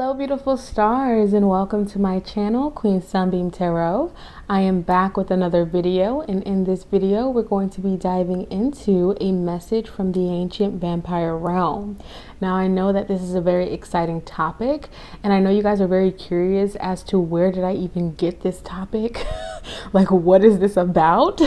Hello beautiful stars, and welcome to my channel, Queen Sunbeam Tarot. I am back with another video, and in this video we're going to be diving into a message from the ancient vampire realm. Now I know that this is a very exciting topic, and I know you guys are very curious as to where did I even get this topic. Like, what is this about?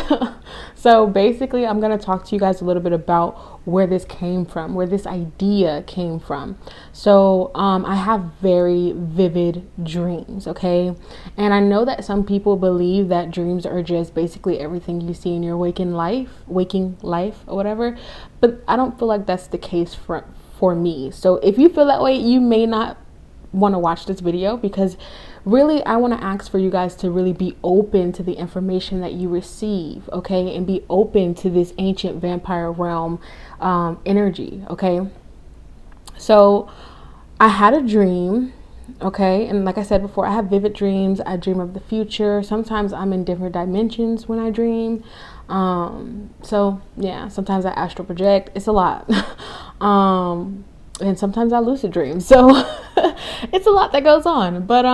So basically I'm going to talk to you guys a little bit about where this came from, where this idea came from. So I have very vivid dreams, okay? And I know that some people believe that dreams are just basically everything you see in your waking life or whatever, but I don't feel like that's the case for me. So if you feel that way, you may not want to watch this video, because really I want to ask for you guys to really be open to the information that you receive, okay? And be open to this ancient vampire realm energy, okay? So I had a dream, okay? And like I said before, I have vivid dreams. I dream of the future. Sometimes I'm in different dimensions when I dream. So yeah, sometimes I astral project. It's a lot. And sometimes I lucid dream. So it's a lot that goes on. But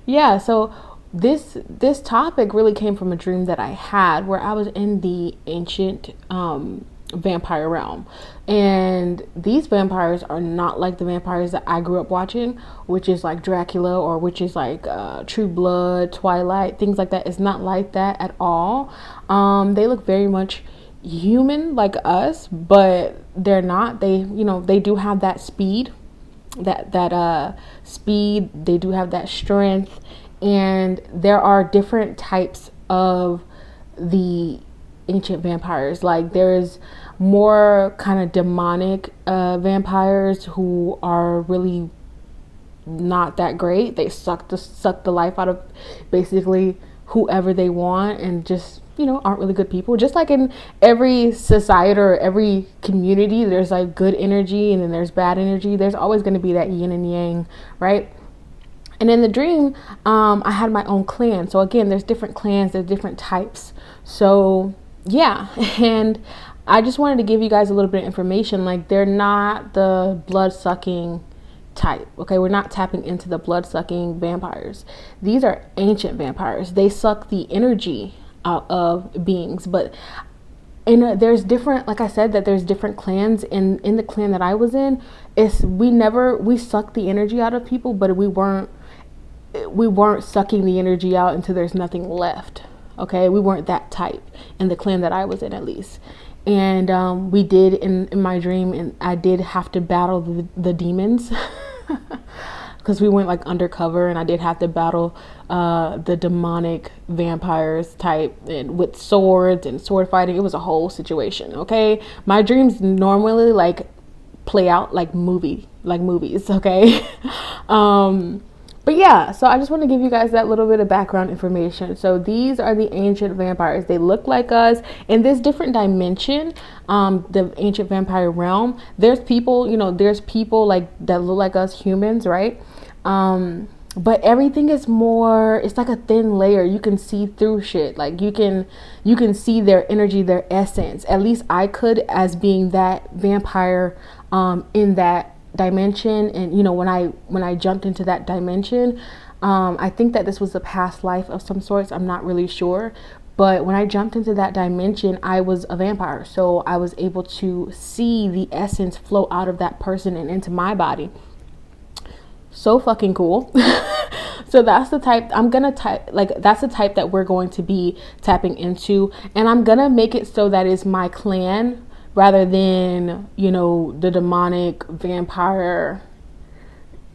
yeah, so this topic really came from a dream that I had where I was in the ancient vampire realm, and these vampires are not like the vampires that I grew up watching, which is like Dracula, or which is like True Blood, Twilight, things like that. It's not like that at all. They look very much human like us, but they're not. They do have that speed, that speed. They do have that strength, and there are different types of the ancient vampires. Like there's more kind of demonic vampires who are really not that great. They suck the life out of basically whoever they want, and just aren't really good people. Just like in every society or every community, there's like good energy and then there's bad energy. There's always going to be that yin and yang, right? And in the dream, I had my own clan. So again, there's different clans, there's different types. So yeah, and I just wanted to give you guys a little bit of information. Like, they're not the blood-sucking type, okay? We're not tapping into the blood-sucking vampires. These are ancient vampires. They suck the energy out of beings. But there's different, like I said, that there's different clans. In the clan that I was in, we sucked the energy out of people, but we weren't sucking the energy out until there's nothing left. Okay, we weren't that type in the clan that I was in, at least. And we did in my dream, and I did have to battle the demons because we went like undercover, and I did have to battle the demonic vampires type, and with swords and sword fighting. It was a whole situation. Okay, my dreams normally like play out like movies, okay? But yeah, so I just want to give you guys that little bit of background information. So these are the ancient vampires. They look like us in this different dimension, the ancient vampire realm. There's people, like that look like us humans, right? But everything is more, it's like a thin layer. You can see through shit. Like you can see their energy, their essence. At least I could, as being that vampire in that dimension. And when I jumped into that dimension, I think that this was a past life of some sorts. I'm not really sure, but when I jumped into that dimension, I was a vampire, so I was able to see the essence flow out of that person and into my body. So fucking cool. So that's the type that's the type that we're going to be tapping into, and I'm gonna make it so that is my clan rather than the demonic vampire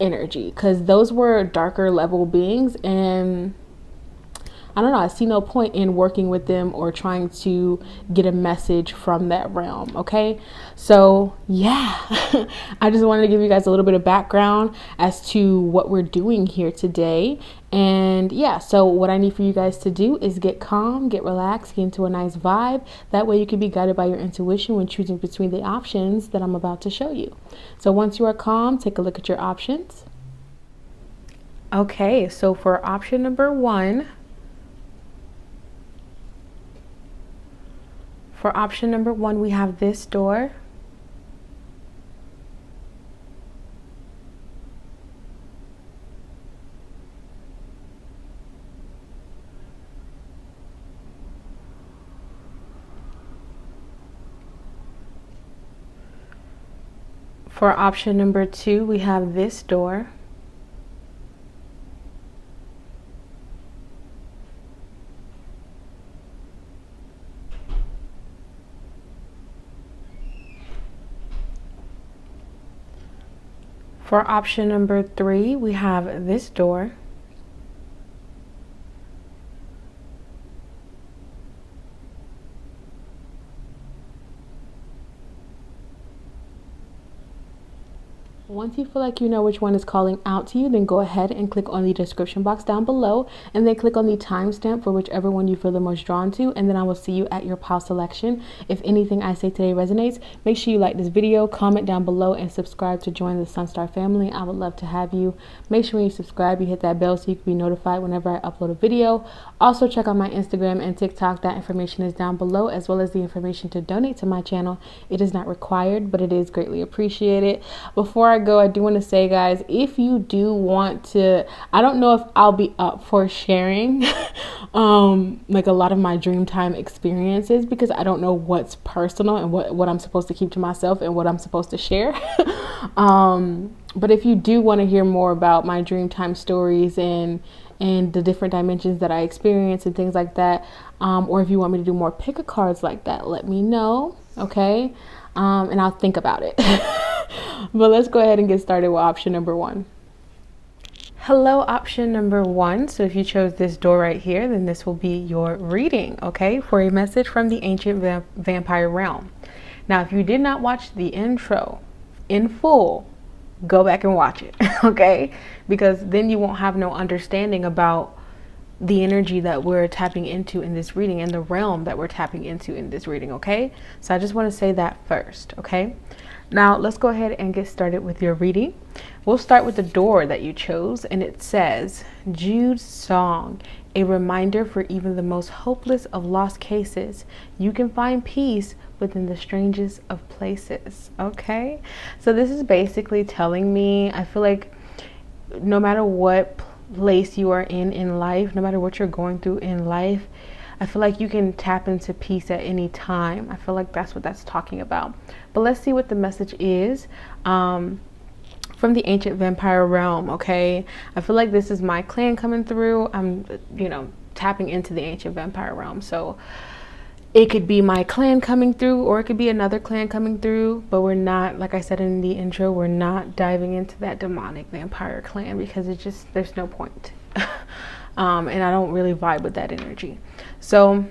energy, because those were darker level beings, and I don't know, I see no point in working with them or trying to get a message from that realm, okay? So yeah, I just wanted to give you guys a little bit of background as to what we're doing here today. And yeah, so what I need for you guys to do is get calm, get relaxed, get into a nice vibe. That way you can be guided by your intuition when choosing between the options that I'm about to show you. So once you are calm, take a look at your options. Okay, so for option number one, we have this door. For option number 2, we have this door. For option number 3, we have this door. Once you feel like you know which one is calling out to you, then go ahead and click on the description box down below, and then click on the timestamp for whichever one you feel the most drawn to, and then I will see you at your pile selection. If anything I say today resonates, make sure you like this video, comment down below, and subscribe to join the SunStar family. I would love to have you. Make sure when you subscribe, you hit that bell so you can be notified whenever I upload a video. Also, check out my Instagram and TikTok. That information is down below, as well as the information to donate to my channel. It is not required, but it is greatly appreciated. Before I go, I do want to say, guys, if you do want to, I don't know if I'll be up for sharing like a lot of my dream time experiences, because I don't know what's personal and what I'm supposed to keep to myself and what I'm supposed to share. But if you do want to hear more about my dream time stories and the different dimensions that I experience and things like that, or if you want me to do more pick a cards like that, let me know, okay? And I'll think about it. But let's go ahead and get started with option number 1. Hello, option number 1. So if you chose this door right here, then this will be your reading, okay, for a message from the ancient vampire realm. Now, if you did not watch the intro in full, go back and watch it, okay? Because then you won't have no understanding about the energy that we're tapping into in this reading and the realm that we're tapping into in this reading, okay? So I just want to say that first, okay? Now let's go ahead and get started with your reading. We'll start with the door that you chose, and it says, Jude's song, a reminder for even the most hopeless of lost cases. You can find peace within the strangest of places, okay? So this is basically telling me, I feel like no matter what place you are in life, no matter what you're going through in life, I feel like you can tap into peace at any time. I feel like that's what that's talking about. But let's see what the message is from the ancient vampire realm, okay? I feel like this is my clan coming through. I'm, tapping into the ancient vampire realm. So it could be my clan coming through, or it could be another clan coming through. But we're not, like I said in the intro, we're not diving into that demonic vampire clan, because it's just, there's no point. And I don't really vibe with that energy. So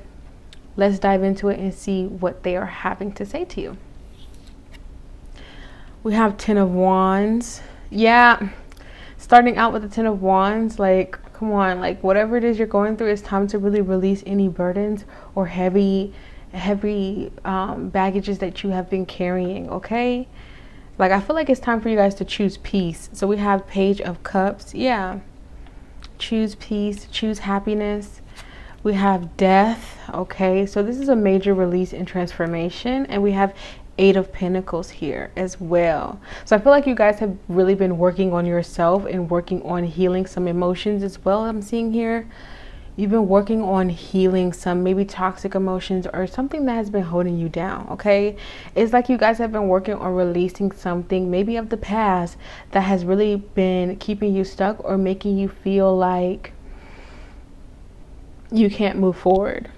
let's dive into it and see what they are having to say to you. We have 10 of Wands. Yeah, starting out with the 10 of Wands, like, come on, like whatever it is you're going through, it's time to really release any burdens or heavy baggages that you have been carrying, okay? Like, I feel like it's time for you guys to choose peace. So we have Page of Cups. Yeah, choose peace, choose happiness. We have Death, okay? So this is a major release and transformation. And we have 8 of Pentacles here as well. So I feel like you guys have really been working on yourself and working on healing some emotions as well. I'm seeing here you've been working on healing some maybe toxic emotions or something that has been holding you down, okay? It's like you guys have been working on releasing something maybe of the past that has really been keeping you stuck or making you feel like you can't move forward,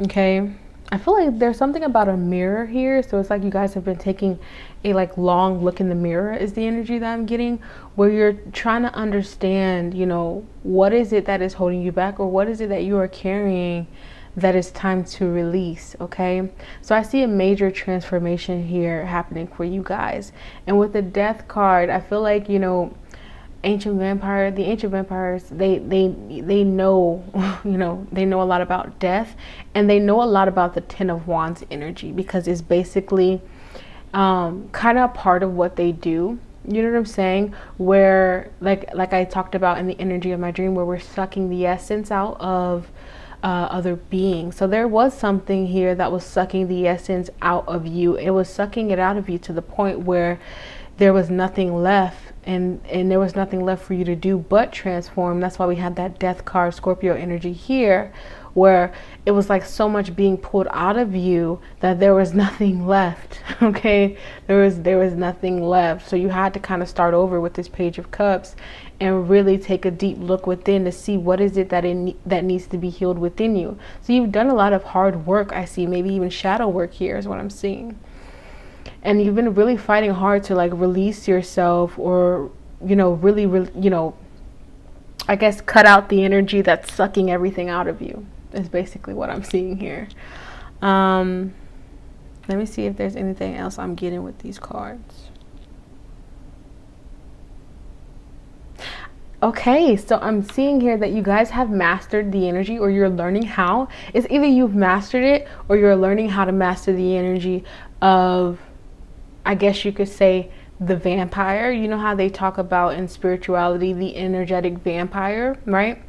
okay? I feel like there's something about a mirror here. So it's like you guys have been taking a long look in the mirror is the energy that I'm getting, where you're trying to understand, what is it that is holding you back, or what is it that you are carrying that is time to release, okay? So I see a major transformation here happening for you guys. And with the Death card, I feel like, the ancient vampires, they know, they know a lot about death, and they know a lot about the 10 of Wands energy, because it's basically kind of part of what they do. You know what I'm saying? Where like I talked about in the energy of my dream, where we're sucking the essence out of other beings. So there was something here that was sucking the essence out of you. It was sucking it out of you to the point where there was nothing left, and there was nothing left for you to do but transform. That's why we had that death card, Scorpio energy here, where it was like so much being pulled out of you that there was nothing left. Okay, there was nothing left. So you had to kind of start over with this Page of Cups and really take a deep look within to see what is it that that needs to be healed within you. So you've done a lot of hard work. I see maybe even shadow work here is what I'm seeing. And you've been really fighting hard to like release yourself, or, you know, really, you know, I guess cut out the energy that's sucking everything out of you is basically what I'm seeing here. Let me see if there's anything else I'm getting with these cards. Okay, so I'm seeing here that you guys have mastered the energy, or you're learning how. It's either you've mastered it or you're learning how to master the energy of, I guess you could say, the vampire. You know how they talk about in spirituality the energetic vampire, right?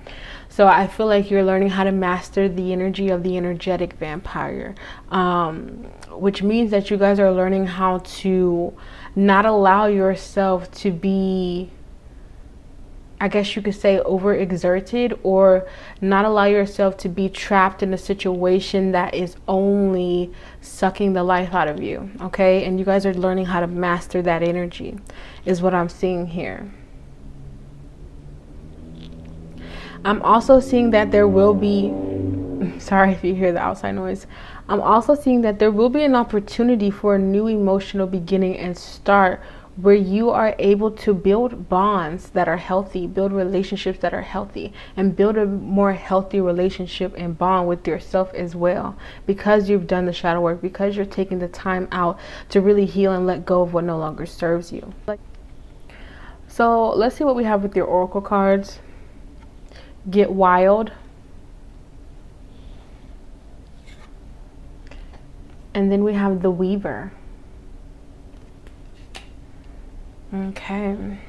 So I feel like you're learning how to master the energy of the energetic vampire, which means that you guys are learning how to not allow yourself to be, I guess you could say, overexerted, or not allow yourself to be trapped in a situation that is only sucking the life out of you. Okay, and you guys are learning how to master that energy is what I'm seeing here. I'm also seeing that there will be, sorry if you hear the outside noise, I'm also seeing that there will be an opportunity for a new emotional beginning and start, where you are able to build bonds that are healthy, build relationships that are healthy, and build a more healthy relationship and bond with yourself as well, because you've done the shadow work, because you're taking the time out to really heal and let go of what no longer serves you. So let's see what we have with your oracle cards. Get wild. And then we have the Weaver. Okay.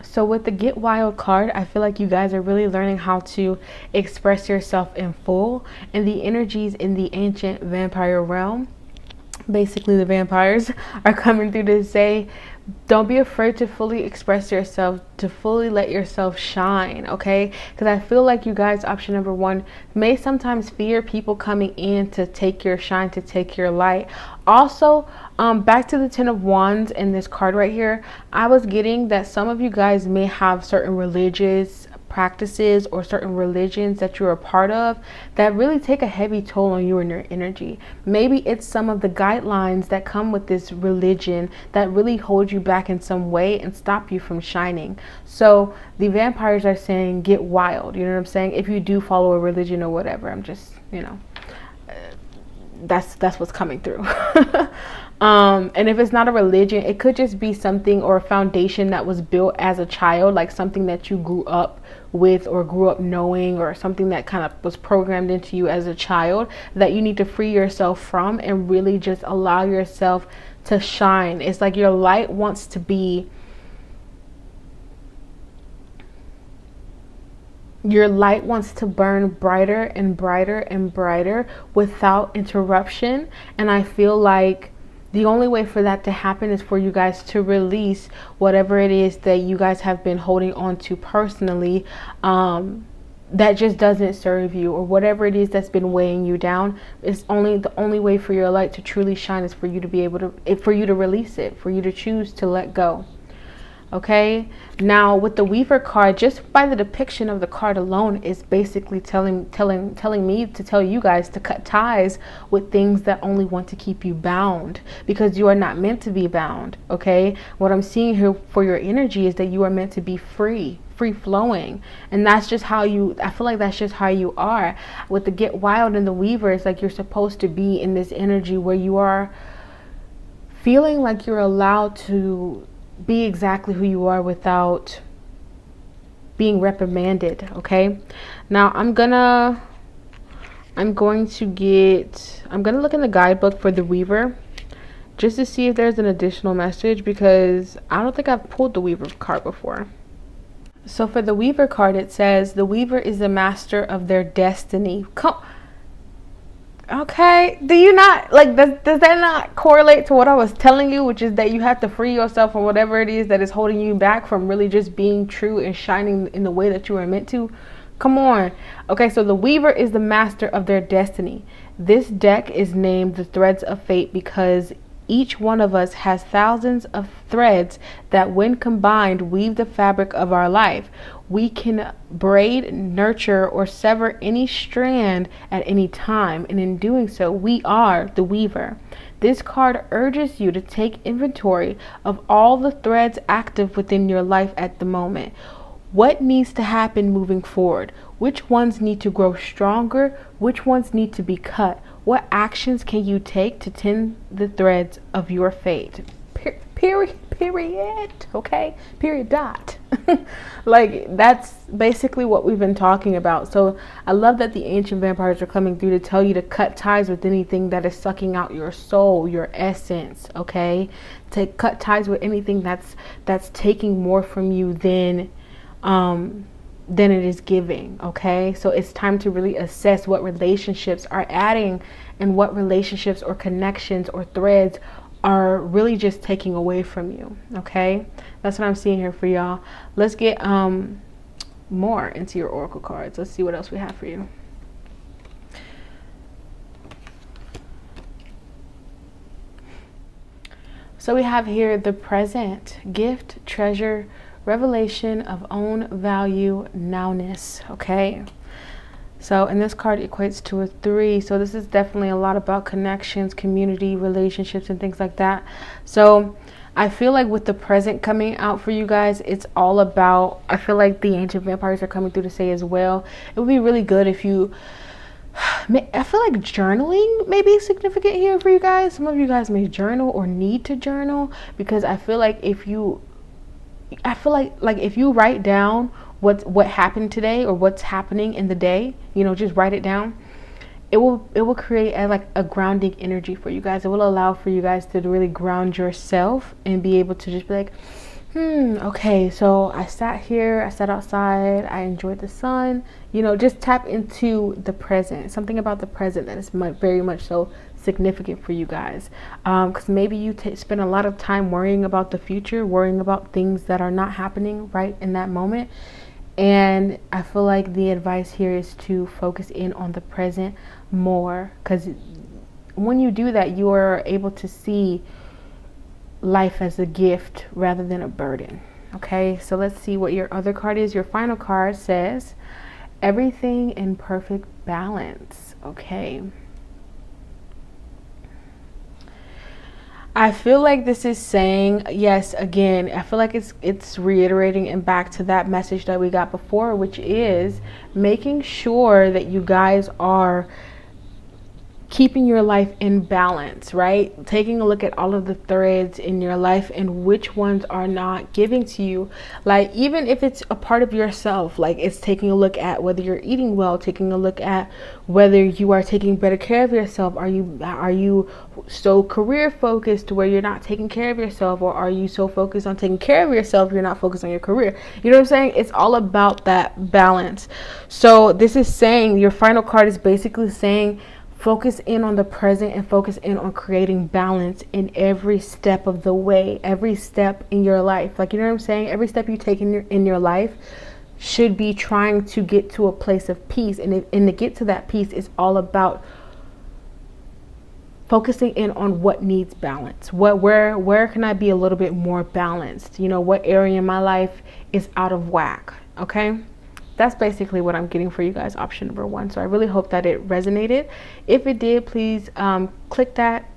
So with the Get Wild card, I feel like you guys are really learning how to express yourself in full. And the energies in the ancient vampire realm, basically the vampires, are coming through to say, don't be afraid to fully express yourself, to fully let yourself shine, okay? Because I feel like you guys, option number one, may sometimes fear people coming in to take your shine, to take your light. Also, back to the Ten of Wands in this card right here, I was getting that some of you guys may have certain religious practices or certain religions that you're a part of that really take a heavy toll on you and your energy. Maybe it's some of the guidelines that come with this religion that really hold you back in some way and stop you from shining. So the vampires are saying get wild, you know what I'm saying? If you do follow a religion or whatever, I'm just, you know, that's what's coming through. And if it's not a religion, it could just be something or a foundation that was built as a child, like something that you grew up with or grew up knowing, or something that kind of was programmed into you as a child that you need to free yourself from and really just allow yourself to shine. It's like your light wants to be, your light wants to burn brighter and brighter and brighter without interruption. And I feel like the only way for that to happen is for you guys to release whatever it is that you guys have been holding on to personally, that just doesn't serve you, or whatever it is that's been weighing you down. It's the only way for your light to truly shine is for you to be able to, for you to release it, for you to choose to let go. Okay, now with the Weaver card, just by the depiction of the card alone, is basically telling me to tell you guys to cut ties with things that only want to keep you bound, because you are not meant to be bound. Okay, what I'm seeing here for your energy is that you are meant to be free flowing, and that's just how you, I feel like that's just how you are. With the Get Wild and the Weaver, it's like you're supposed to be in this energy where you are feeling like you're allowed to be exactly who you are without being reprimanded. Okay, now I'm gonna look in the guidebook for the Weaver just to see if there's an additional message, because I don't think I've pulled the Weaver card before. So for the Weaver card, it says the Weaver is the master of their destiny. Okay, do you not like, does that not correlate to what I was telling you, which is that you have to free yourself from whatever it is that is holding you back from really just being true and shining in the way that you were meant to? Come on. Okay, so the weaver is the master of their destiny. This deck is named the threads of fate because each one of us has thousands of threads that, when combined, weave the fabric of our life. We can braid, nurture, or sever any strand at any time, and in doing so, we are the weaver. This card urges you to take inventory of all the threads active within your life at the moment. What needs to happen moving forward? Which ones need to grow stronger? Which ones need to be cut? What actions can you take to tend the threads of your fate? Period. Okay? Period. Dot. Like, that's basically what we've been talking about. So I love that the ancient vampires are coming through to tell you to cut ties with anything that is sucking out your soul, your essence. Okay? To cut ties with anything that's taking more from you than it is giving. Okay, so it's time to really assess what relationships are adding and what relationships or connections or threads are really just taking away from you. Okay, that's what I'm seeing here for y'all. Let's get more into your oracle cards. Let's see what else we have for you. So we have here the present, gift, treasure, revelation of own value, nowness. Okay, so and this card equates to a 3, so this is definitely a lot about connections, community, relationships, and things like that. So I feel like with the present coming out for you guys, it's all about, I feel like the ancient vampires are coming through to say as well, it would be really good if you, I feel like journaling may be significant here for you guys. Some of you guys may journal or need to journal, because I feel like if you write down what happened today or what's happening in the day, you know, just write it down, it will create a grounding energy for you guys. It will allow for you guys to really ground yourself and be able to just be like, okay, so I sat here, I sat outside, I enjoyed the sun, you know, just tap into the present. Something about the present that is very much so significant for you guys, because maybe you spend a lot of time worrying about the future, worrying about things that are not happening right in that moment. And I feel like the advice here is to focus in on the present more, because when you do that, you are able to see life as a gift rather than a burden. Okay, so let's see what your other card is. Your final card says everything in perfect balance. Okay, I feel like this is saying, yes, again, I feel like it's reiterating and back to that message that we got before, which is making sure that you guys are keeping your life in balance, right? Taking a look at all of the threads in your life and which ones are not giving to you. Like, even if it's a part of yourself, like it's taking a look at whether you're eating well, taking a look at whether you are taking better care of yourself. Are you so career focused where you're not taking care of yourself, or are you so focused on taking care of yourself you're not focused on your career? You know what I'm saying? It's all about that balance. So this is saying, your final card is basically saying, focus in on the present and focus in on creating balance in every step of the way, every step in your life. Like, you know what I'm saying? Every step you take in your life should be trying to get to a place of peace. And to get to that peace is all about focusing in on what needs balance. Where can I be a little bit more balanced? You know, what area in my life is out of whack? Okay. That's basically what I'm getting for you guys, option number 1. So I really hope that it resonated. If it did, please click that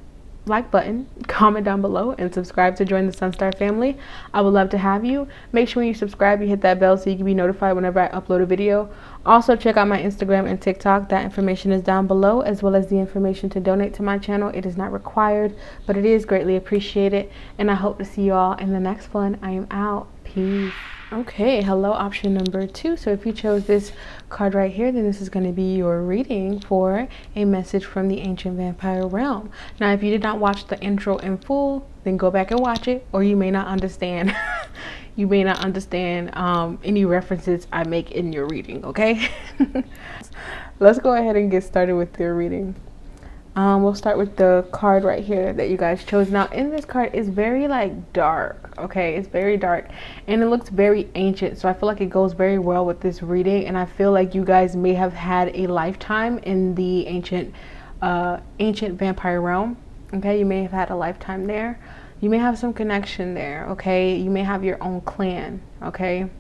like button, comment down below, and subscribe to join the SunStar family. I would love to have you. Make sure when you subscribe, you hit that bell so you can be notified whenever I upload a video. Also, check out my Instagram and TikTok. That information is down below, as well as the information to donate to my channel. It is not required, but it is greatly appreciated. And I hope to see you all in the next one. I am out. Peace. Okay, hello, option number 2. So if you chose this card right here, then this is going to be your reading for a message from the ancient vampire realm. Now, if you did not watch the intro in full, then go back and watch it, or you may not understand. You may not understand any references I make in your reading. Okay. Let's go ahead and get started with your reading. We'll start with the card right here that you guys chose. Now, in this card, it's very like dark, okay? It's very dark and it looks very ancient. So I feel like it goes very well with this reading. And I feel like you guys may have had a lifetime in the ancient vampire realm, okay? You may have had a lifetime there. You may have some connection there, okay? You may have your own clan, okay?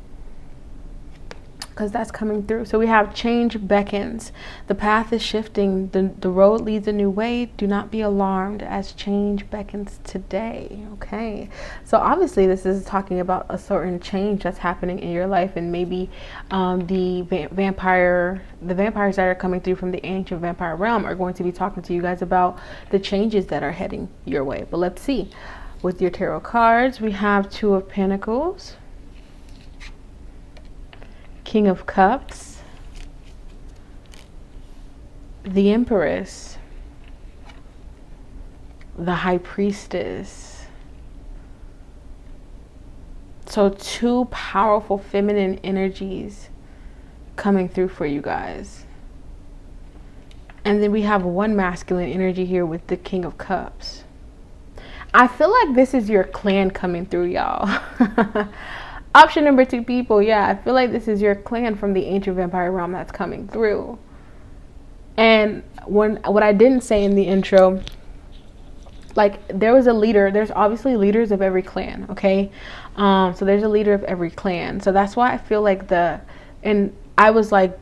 Because that's coming through. So we have change beckons. The path is shifting. The road leads a new way. Do not be alarmed as change beckons today. Okay. So obviously this is talking about a certain change that's happening in your life, and maybe the vampires that are coming through from the ancient vampire realm are going to be talking to you guys about the changes that are heading your way. But let's see. With your tarot cards, we have Two of Pentacles, King of Cups, the Empress, the High Priestess. So two powerful feminine energies coming through for you guys. And then we have one masculine energy here with the King of Cups. I feel like this is your clan coming through, y'all. Option number 2, people. Yeah, I feel like this is your clan from the ancient vampire realm that's coming through. And what I didn't say in the intro, like there was a leader. There's obviously leaders of every clan, okay? So there's a leader of every clan. So that's why I feel like and I was like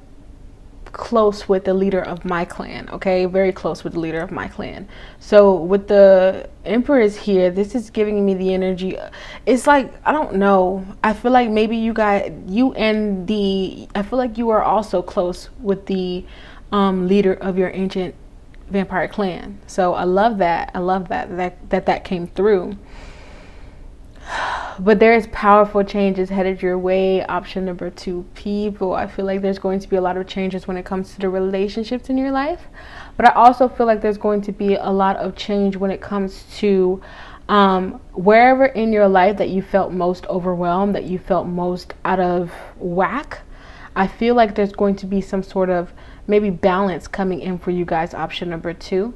close with the leader of my clan, okay? Very close with the leader of my clan. So with the Empress here, this is giving me the energy. It's like, I don't know, I feel like maybe I feel like you are also close with the leader of your ancient vampire clan. So I love that. I love that came through. But there is powerful changes headed your way. Option number 2, people. I feel like there's going to be a lot of changes when it comes to the relationships in your life. But I also feel like there's going to be a lot of change when it comes to wherever in your life that you felt most overwhelmed, that you felt most out of whack. I feel like there's going to be some sort of maybe balance coming in for you guys. Option number 2.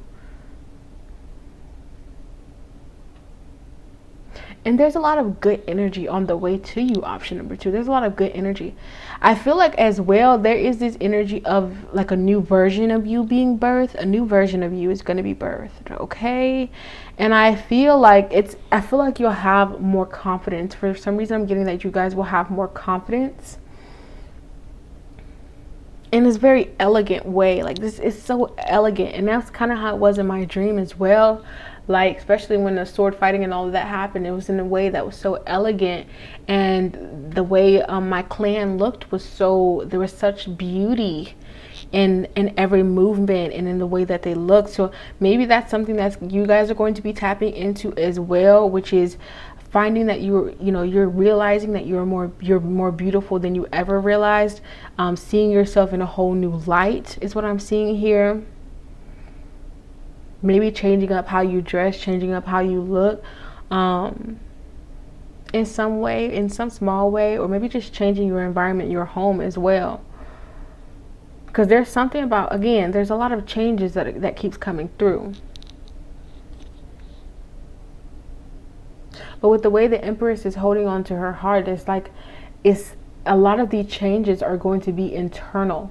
And there's a lot of good energy on the way to you, option number 2. There's a lot of good energy. I feel like as well, there is this energy of like a new version of you being birthed. A new version of you is going to be birthed, okay? And I feel like you'll have more confidence. For some reason, I'm getting that you guys will have more confidence in this very elegant way. Like this is so elegant. And that's kind of how it was in my dream as well. Like, especially when the sword fighting and all of that happened, it was in a way that was so elegant. And the way my clan looked was there was such beauty in every movement and in the way that they looked. So maybe that's something that you guys are going to be tapping into as well, which is finding that you're realizing that you're more beautiful than you ever realized. Seeing yourself in a whole new light is what I'm seeing here. Maybe changing up how you dress, changing up how you look in some way, in some small way, or maybe just changing your environment, your home as well. Because there's something about, again, there's a lot of changes that keeps coming through. But with the way the Empress is holding on to her heart, it's a lot of these changes are going to be internal.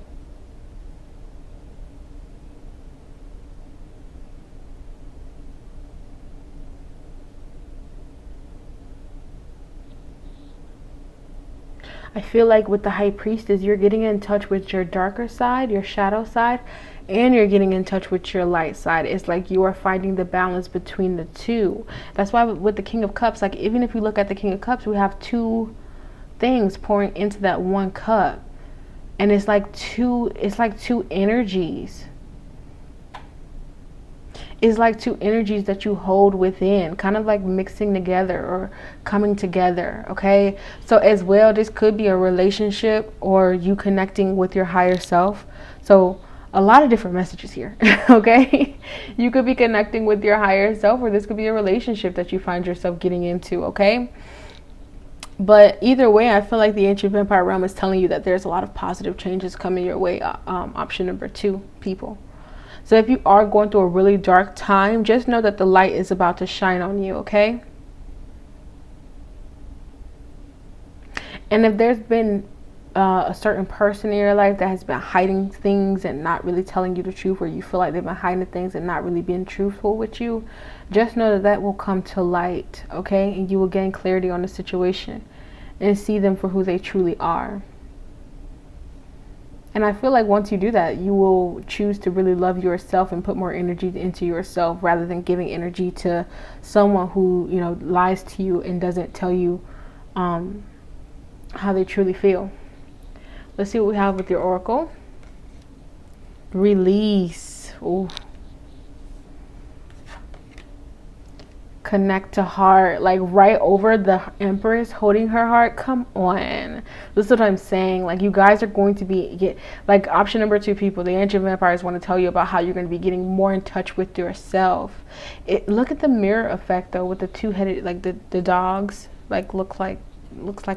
I feel like with the High Priestess, you're getting in touch with your darker side, your shadow side, and you're getting in touch with your light side. It's like you are finding the balance between the two. That's why with the King of Cups, like even if you look at the King of Cups, we have two things pouring into that one cup. And it's like two energies. Is like two energies that you hold within, kind of like mixing together or coming together, okay? So as well, this could be a relationship or you connecting with your higher self. So a lot of different messages here, okay? You could be connecting with your higher self, or this could be a relationship that you find yourself getting into, okay? But either way, I feel like the ancient vampire realm is telling you that there's a lot of positive changes coming your way. Option number 2, people. So if you are going through a really dark time, just know that the light is about to shine on you, okay? And if there's been a certain person in your life that has been hiding things and not really telling you the truth, or you feel like they've been hiding things and not really being truthful with you, just know that that will come to light, okay? And you will gain clarity on the situation and see them for who they truly are. And I feel like once you do that, you will choose to really love yourself and put more energy into yourself, rather than giving energy to someone who, you know, lies to you and doesn't tell you how they truly feel. Let's see what we have with your oracle. Release. Ooh. Connect to heart, like right over the Empress holding her heart. Come on, this is what I'm saying. Like, you guys are going to be like option number 2 people. The ancient vampires want to tell you about how you're going to be getting more in touch with yourself. Look at the mirror effect though, with the 2-headed, like the dogs, like looks like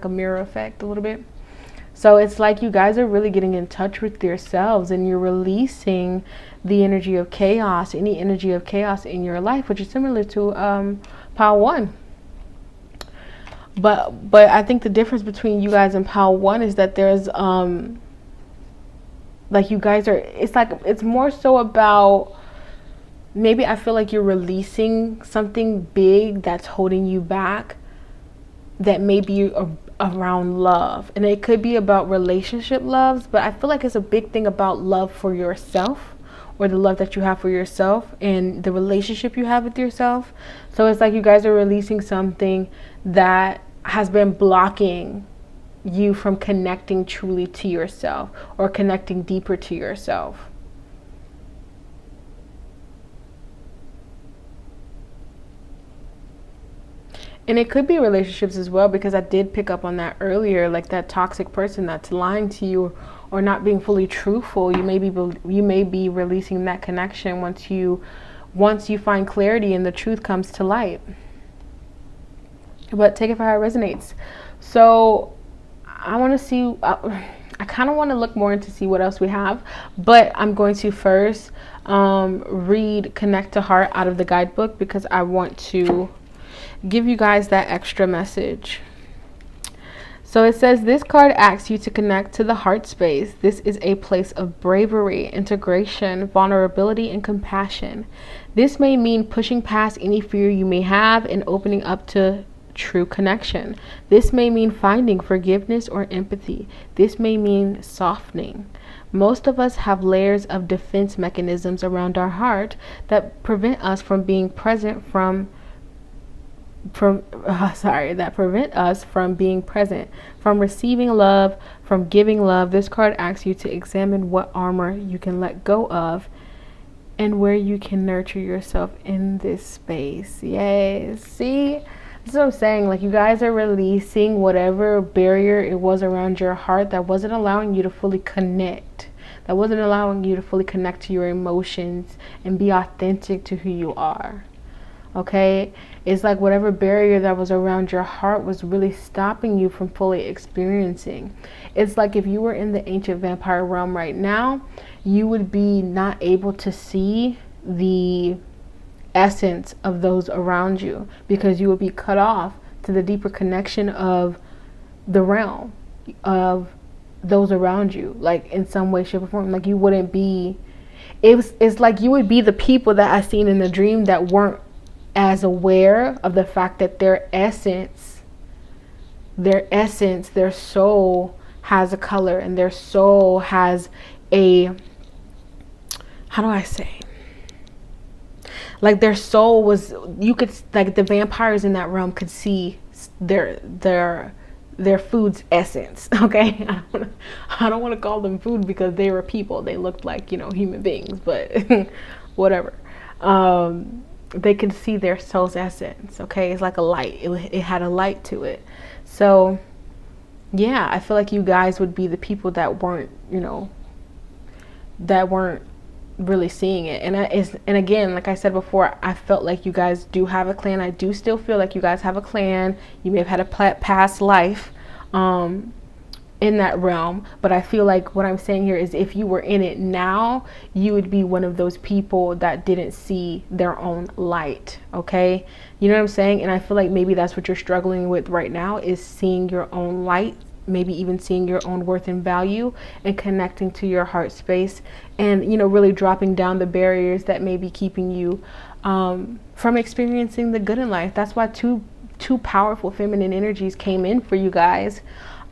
a mirror effect a little bit. So it's like you guys are really getting in touch with yourselves, and you're releasing the energy of chaos, any energy of chaos in your life, which is similar to pile 1. But I think the difference between you guys and pile 1 is that there's like, you guys are, it's more so about, maybe I feel like you're releasing something big that's holding you back, that may be around love. And it could be about relationship loves, but I feel like it's a big thing about love for yourself, or the love that you have for yourself and the relationship you have with yourself. So it's like you guys are releasing something that has been blocking you from connecting truly to yourself, or connecting deeper to yourself. And it could be relationships as well, because I did pick up on that earlier, like that toxic person that's lying to you or not being fully truthful. You may be releasing that connection once you find clarity and the truth comes to light. But take it for how it resonates. So I want to see, I kind of want to look more into see what else we have, but I'm going to first read Connect to Heart out of the guidebook, because I want to give you guys that extra message. So it says, this card asks you to connect to the heart space. This is a place of bravery, integration, vulnerability, and compassion. This may mean pushing past any fear you may have and opening up to true connection. This may mean finding forgiveness or empathy. This may mean softening. Most of us have layers of defense mechanisms around our heart that prevent us from being present from being present, from receiving love, from giving love. This card asks you to examine what armor you can let go of and where you can nurture yourself in this space. Yay. See, that's what I'm saying. Like, you guys are releasing whatever barrier it was around your heart that wasn't allowing you to fully connect, that wasn't allowing you to fully connect to your emotions and be authentic to who you are. Okay, it's like whatever barrier that was around your heart was really stopping you from fully experiencing. It's like if you were in the ancient vampire realm right now, you would be not able to see the essence of those around you, because you would be cut off to the deeper connection of the realm, of those around you, like in some way, shape, or form. Like, you wouldn't be, it's like you would be the people that I seen in the dream that weren't as aware of the fact that their essence, their soul has a color, and their soul has a, how do I say, like their soul was, you could, like the vampires in that realm could see their food's essence. Okay, I don't want to call them food, because they were people. They looked like, you know, human beings, but whatever. They could see their soul's essence. Okay, it's like a light. It had a light to it. So yeah, I feel like you guys would be the people that weren't, you know, that weren't really seeing it. And again, like I said before, I felt like you guys do have a clan. I do still feel like you guys have a clan. You may have had a past life in that realm. But I feel like what I'm saying here is if you were in it now, you would be one of those people that didn't see their own light. Okay, you know what I'm saying? And I feel like maybe that's what you're struggling with right now, is seeing your own light, maybe even seeing your own worth and value, and connecting to your heart space, and, you know, really dropping down the barriers that may be keeping you from experiencing the good in life. That's why two powerful feminine energies came in for you guys,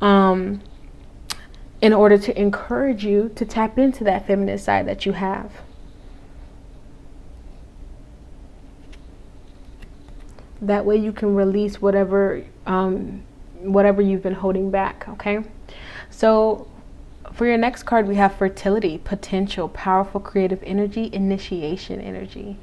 in order to encourage you to tap into that feminine side that you have. That way you can release whatever you've been holding back. Okay, so for your next card, we have fertility, potential, powerful creative energy, initiation energy.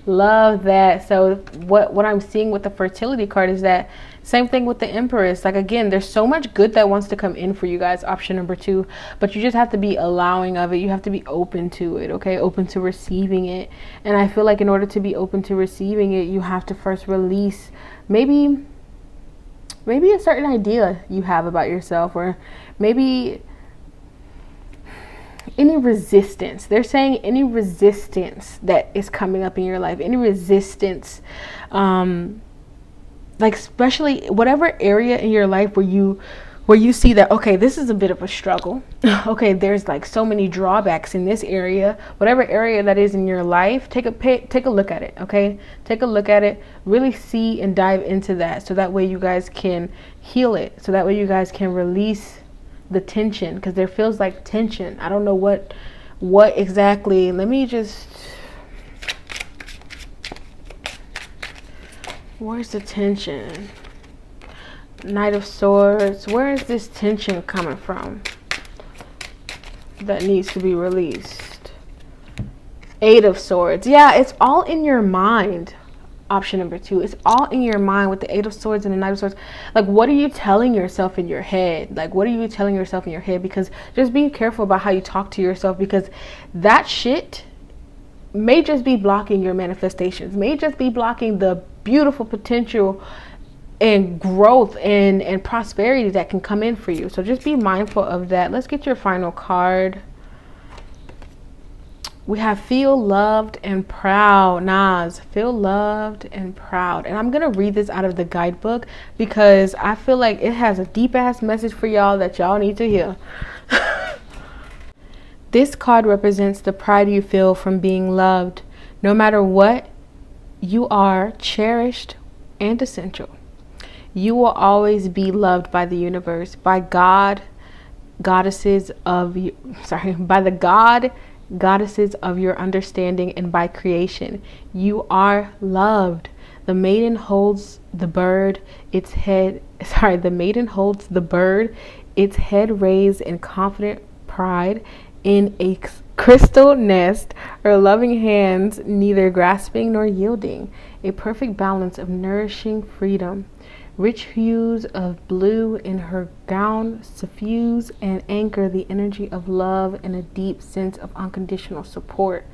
Love that. So what I'm seeing with the fertility card is that same thing with the Empress. Like, again, there's so much good that wants to come in for you guys, option number 2, but you just have to be allowing of it. You have to be open to it, okay? Open to receiving it. And I feel like in order to be open to receiving it, you have to first release maybe a certain idea you have about yourself, or maybe any resistance. They're saying any resistance that is coming up in your life, any resistance, like especially whatever area in your life where you see that, okay, this is a bit of a struggle. Okay, there's like so many drawbacks in this area. Whatever area that is in your life, take a look at it. Okay, take a look at it, really see and dive into that, so that way you guys can heal it, so that way you guys can release the tension, because there feels like tension. I don't know what exactly. Let me just, where's the tension? Knight of Swords. Where is this tension coming from that needs to be released? Eight of Swords. Yeah, it's all in your mind. Option number 2, it's all in your mind with the Eight of Swords and the Knight of Swords. Like, what are you telling yourself in your head? Like, what are you telling yourself in your head? Because just be careful about how you talk to yourself, because that shit may just be blocking your manifestations, may just be blocking the beautiful potential and growth and prosperity that can come in for you. So just be mindful of that. Let's get your final card. We have feel loved and proud. Nas, feel loved and proud. And I'm going to read this out of the guidebook because I feel like it has a deep ass message for y'all that y'all need to hear. This card represents the pride you feel from being loved. No matter what, you are cherished and essential. You will always be loved by the universe, by God, goddesses of you, by the God, goddesses of your understanding, and by creation. You are loved. The maiden holds the bird, its head raised in confident pride in a crystal nest, her loving hands neither grasping nor yielding. A perfect balance of nourishing freedom. Rich hues of blue in her gown suffuse and anchor the energy of love and a deep sense of unconditional support.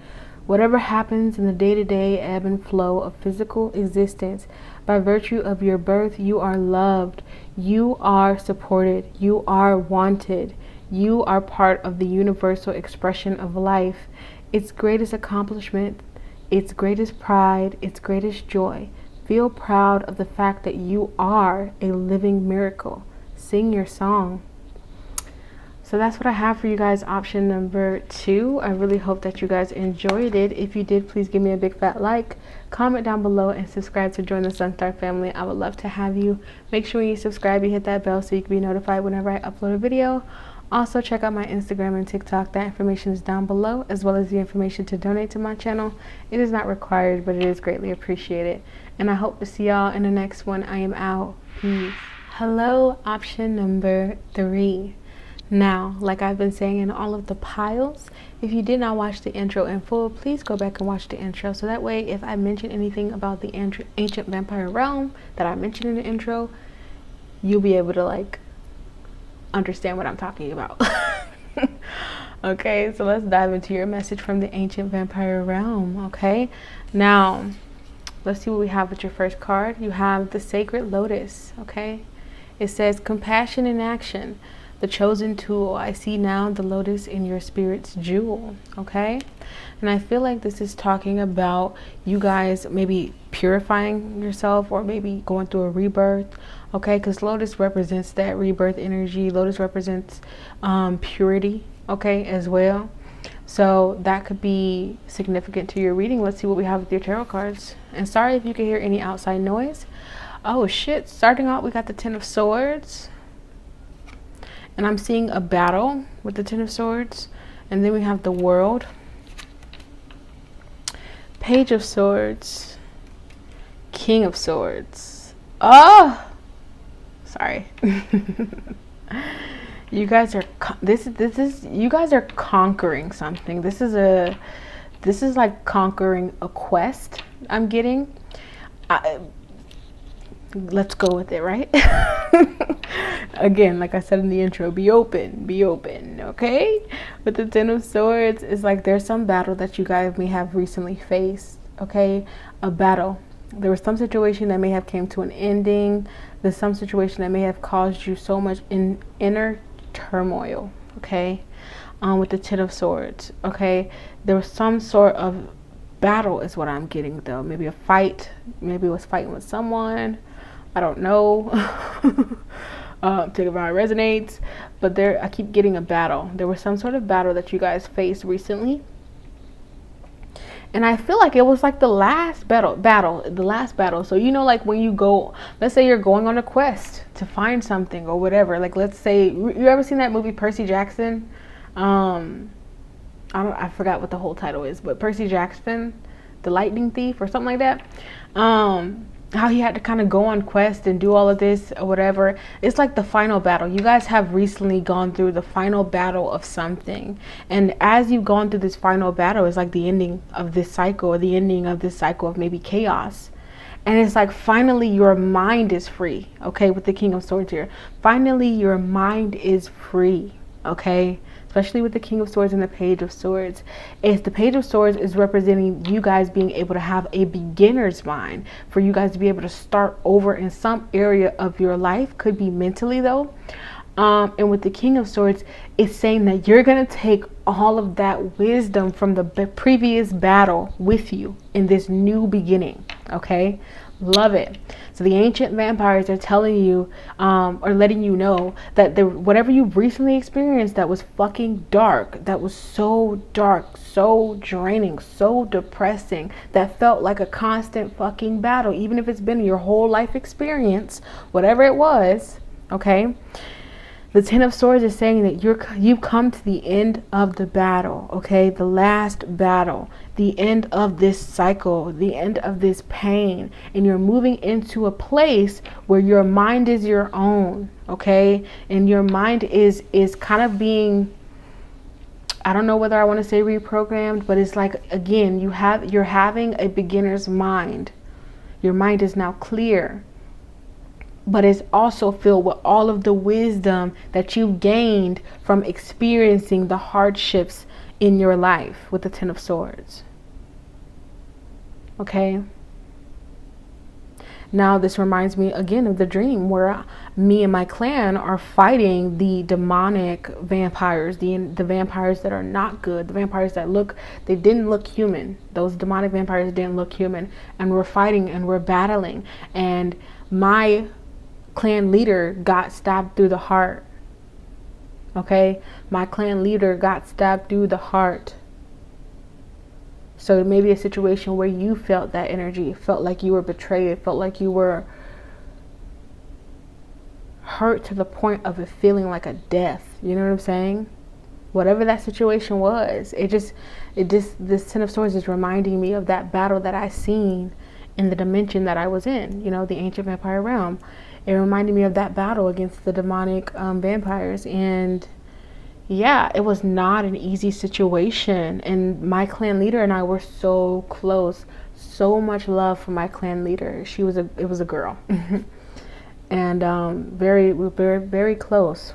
Whatever happens in the day-to-day ebb and flow of physical existence, by virtue of your birth, you are loved, you are supported, you are wanted, you are part of the universal expression of life, its greatest accomplishment, its greatest pride, its greatest joy. Feel proud of the fact that you are a living miracle. Sing your song. So that's what I have for you guys, option number 2. I really hope that you guys enjoyed it. If you did, please give me a big fat like, comment down below, and subscribe to join the SunStar family. I would love to have you. Make sure when you subscribe, you hit that bell so you can be notified whenever I upload a video. Also, check out my Instagram and TikTok. That information is down below, as well as the information to donate to my channel. It is not required, but it is greatly appreciated. And I hope to see y'all in the next one. I am out. Peace. Hello, option number 3. Now, like I've been saying in all of the piles, if you did not watch the intro in full, please go back and watch the intro. So that way, if I mention anything about the ancient vampire realm that I mentioned in the intro, you'll be able to like understand what I'm talking about. Okay, so let's dive into your message from the ancient vampire realm. Okay, now let's see what we have with your first card. You have the Sacred Lotus. Okay, it says compassion in action. the chosen tool. I see now the lotus in your spirit's jewel. Okay. And I feel like this is talking about you guys maybe purifying yourself or maybe going through a rebirth. Okay. Because lotus represents that rebirth energy. Lotus represents purity. Okay. As well. So that could be significant to your reading. Let's see what we have with your tarot cards. And sorry if you can hear any outside noise. Oh shit. Starting out, we got the Ten of Swords. And I'm seeing a battle with the Ten of Swords. And then we have the World. Page of Swords. King of Swords. Oh! Sorry. You guys are you guys are conquering something. This is like conquering a quest I'm getting. Let's go with it, right? Again, like I said in the intro, be open, okay? With the Ten of Swords, it's like there's some battle that you guys may have recently faced, okay? A battle. There was some situation that may have came to an ending. There's some situation that may have caused you so much inner turmoil, okay? With the Ten of Swords, okay? There was some sort of battle is what I'm getting, though. Maybe a fight. Maybe it was fighting with someone. I don't know. Take it how it resonates. But I keep getting a battle. There was some sort of battle that you guys faced recently. And I feel like it was like the last battle. So, you know, like when you go, let's say you're going on a quest to find something or whatever. Like, let's say, you ever seen that movie Percy Jackson? I forgot what the whole title is, but Percy Jackson, the lightning thief or something like that. How he had to kind of go on quest and do all of this or whatever. It's like the final battle. You guys have recently gone through the final battle of something. And as you've gone through this final battle, it's like the ending of this cycle, or the ending of this cycle of maybe chaos. And it's like finally your mind is free. Okay, with the King of Swords here. Finally your mind is free. Okay, especially with the King of Swords and the Page of Swords. The Page of Swords is representing you guys being able to have a beginner's mind, for you guys to be able to start over in some area of your life. Could be mentally though. And with the King of Swords, it's saying that you're going to take all of that wisdom from the previous battle with you in this new beginning. Okay, love it. So the ancient vampires are telling you, or letting you know that whatever you've recently experienced that was fucking dark, that was so dark, so draining, so depressing, that felt like a constant fucking battle, even if it's been your whole life experience, whatever it was, okay? The Ten of Swords is saying that you've come to the end of the battle, okay? The last battle, the end of this cycle, the end of this pain, and you're moving into a place where your mind is your own, okay? And your mind is kind of being, I don't know whether I want to say reprogrammed, but it's like, again, you're having a beginner's mind. Your mind is now clear, but it's also filled with all of the wisdom that you've gained from experiencing the hardships in your life with the Ten of Swords. Okay. Now this reminds me again of the dream where me and my clan are fighting the demonic vampires, the vampires that are not good, the vampires that they didn't look human. Those demonic vampires didn't look human, and we're fighting and we're battling, and my clan leader got stabbed through the heart. Okay, my clan leader got stabbed through the heart. So it may be a situation where you felt that energy, felt like you were betrayed, felt like you were hurt to the point of it feeling like a death. You know what I'm saying? Whatever that situation was, this Ten of Swords is reminding me of that battle that I seen in the dimension that I was in, you know, the ancient vampire realm. It reminded me of that battle against the demonic vampires. And yeah, it was not an easy situation. And my clan leader and I were so close. So much love for my clan leader. It was a girl. And we were very, very close.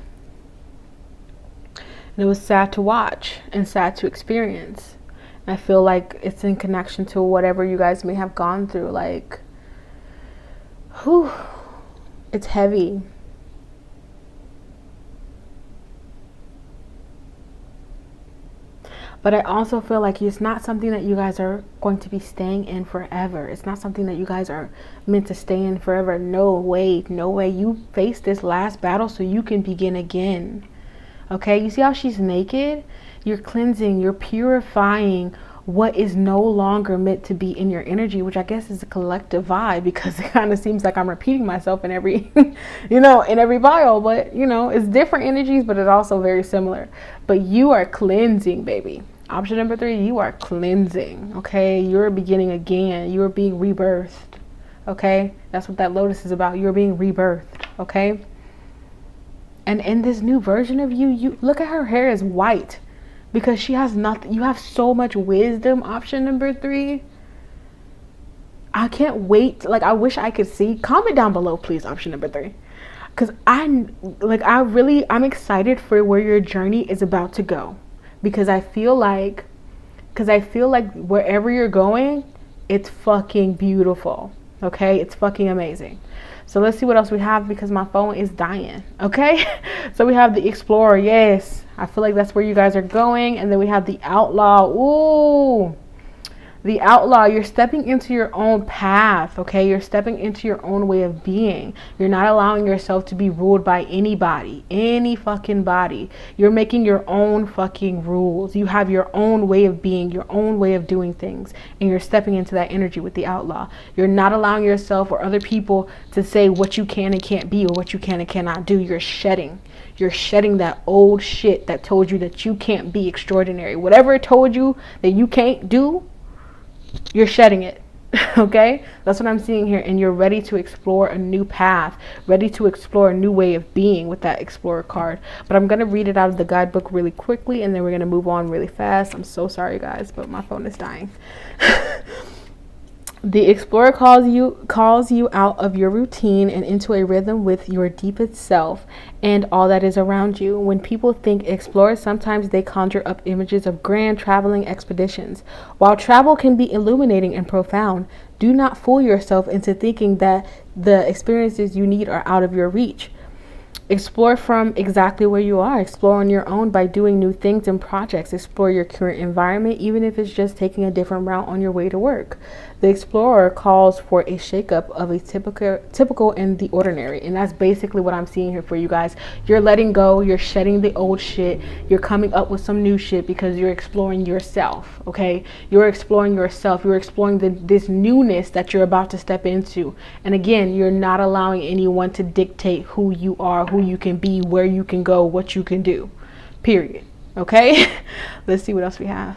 And it was sad to watch and sad to experience. And I feel like it's in connection to whatever you guys may have gone through. Like, whew. It's heavy. But I also feel like it's not something that you guys are going to be staying in forever. It's not something that you guys are meant to stay in forever. No way, no way. You face this last battle so you can begin again. Okay, you see how she's naked? You're cleansing, you're purifying what is no longer meant to be in your energy, which I guess is a collective vibe, because it kind of seems like I'm repeating myself in every, in every bio, but it's different energies, but it's also very similar. But you are cleansing, baby. Option number 3, you are cleansing. Okay, you're beginning again. You are being rebirthed. Okay, that's what that lotus is about. You're being rebirthed. Okay. And in this new version of you look at her hair is white because she has nothing. You have so much wisdom. Option number 3. I can't wait. Like, I wish I could see. Comment down below, please. Option number 3. Because I'm excited for where your journey is about to go. Because I feel like wherever you're going, it's fucking beautiful. Okay. It's fucking amazing. So let's see what else we have, because my phone is dying. Okay. So we have the Explorer. Yes. I feel like that's where you guys are going. And then we have the Outlaw. Ooh. The Outlaw. You're stepping into your own path. Okay. You're stepping into your own way of being. You're not allowing yourself to be ruled by anybody. Any fucking body. You're making your own fucking rules. You have your own way of being, your own way of doing things. And you're stepping into that energy with the Outlaw. You're not allowing yourself or other people to say what you can and can't be, or what you can and cannot do. You're shedding. You're shedding that old shit that told you that you can't be extraordinary. Whatever it told you that you can't do, you're shedding it. Okay, that's what I'm seeing here. And you're ready to explore a new path, ready to explore a new way of being with that Explorer card. But I'm going to read it out of the guidebook really quickly, and then we're going to move on really fast. I'm so sorry, guys, but my phone is dying. The Explorer calls you out of your routine and into a rhythm with your deepest self and all that is around you. When people think Explorer, sometimes they conjure up images of grand traveling expeditions. While travel can be illuminating and profound, do not fool yourself into thinking that the experiences you need are out of your reach. Explore from exactly where you are. Explore on your own by doing new things and projects. Explore your current environment, even if it's just taking a different route on your way to work. The Explorer calls for a shakeup of a typical and the ordinary. And that's basically what I'm seeing here for you guys. You're letting go. You're shedding the old shit. You're coming up with some new shit because you're exploring yourself. Okay? You're exploring yourself. You're exploring this newness that you're about to step into. And again, you're not allowing anyone to dictate who you are, who you can be, where you can go, what you can do. Period. Okay? Let's see what else we have.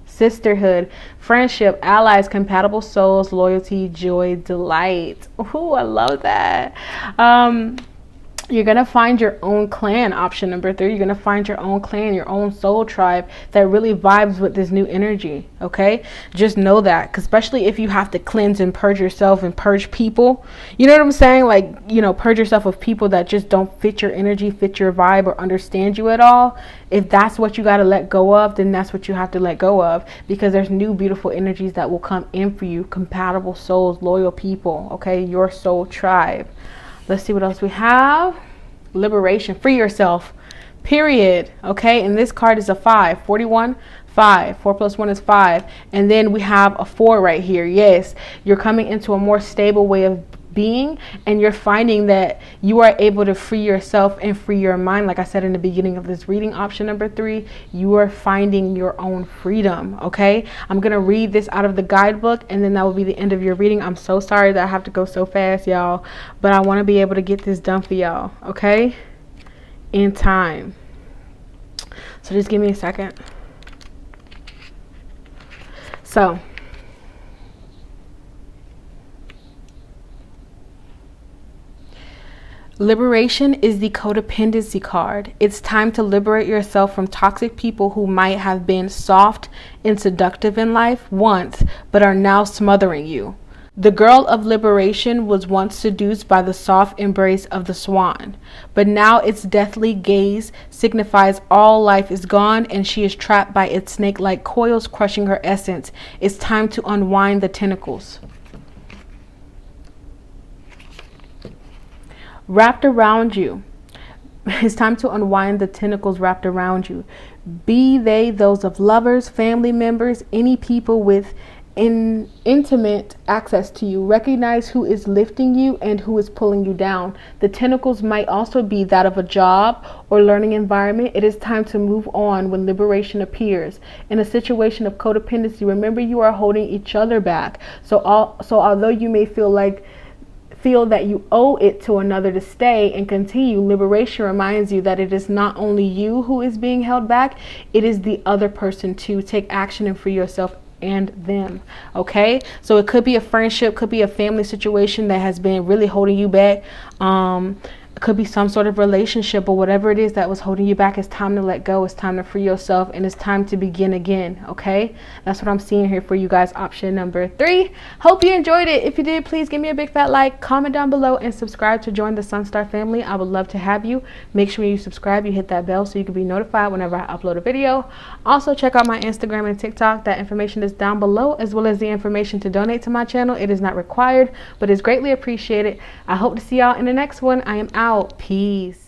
Sisterhood, friendship, allies, compatible souls, loyalty, joy, delight. Ooh, I love that. You're going to find your own clan. Option number 3. You're going to find your own clan, your own soul tribe that really vibes with this new energy. Okay. Just know that, 'cause especially if you have to cleanse and purge yourself and purge people, you know what I'm saying? Like, purge yourself of people that just don't fit your energy, fit your vibe, or understand you at all. If that's what you got to let go of, then that's what you have to let go of, because there's new beautiful energies that will come in for you. Compatible souls, loyal people. Okay. Your soul tribe. Let's see what else we have. Liberation. Free yourself. Period. Okay. And this card is a 5. 41. 5. 4 plus 1 is 5. And then we have a 4 right here. Yes. You're coming into a more stable way of being, and you're finding that you are able to free yourself and free your mind. Like I said in the beginning of this reading, option number 3, you are finding your own freedom. Okay. I'm going to read this out of the guidebook, and then that will be the end of your reading. I'm so sorry that I have to go so fast, y'all, but I want to be able to get this done for y'all. Okay. In time. So just give me a second. So liberation is the codependency card. It's time to liberate yourself from toxic people who might have been soft and seductive in life once, but are now smothering you. The girl of liberation was once seduced by the soft embrace of the swan, but now its deathly gaze signifies all life is gone and she is trapped by its snake-like coils crushing her essence. It's time to unwind the tentacles. Wrapped around you. It's time to unwind the tentacles wrapped around you. Be they those of lovers, family members, any people with intimate access to you. Recognize who is lifting you and who is pulling you down. The tentacles might also be that of a job or learning environment. It is time to move on when liberation appears. In a situation of codependency, remember you are holding each other back. So although you may feel that you owe it to another to stay and continue, liberation reminds you that it is not only you who is being held back, it is the other person too. Take action and free yourself and them. Okay, so it could be a friendship, could be a family situation that has been really holding you back. It could be some sort of relationship or whatever it is that was holding you back. It's time to let go. It's time to free yourself, and it's time to begin again. Okay, that's what I'm seeing here for you guys. Option number 3. Hope you enjoyed it. If you did, please give me a big fat like, comment down below, and subscribe to join the SunStar family. I would love to have you. Make sure you subscribe, you hit that bell so you can be notified whenever I upload a video. Also check out my Instagram and TikTok. That information is down below, as well as the information to donate to my channel. It is not required, but it's greatly appreciated. I hope to see y'all in the next one. I am out. Peace.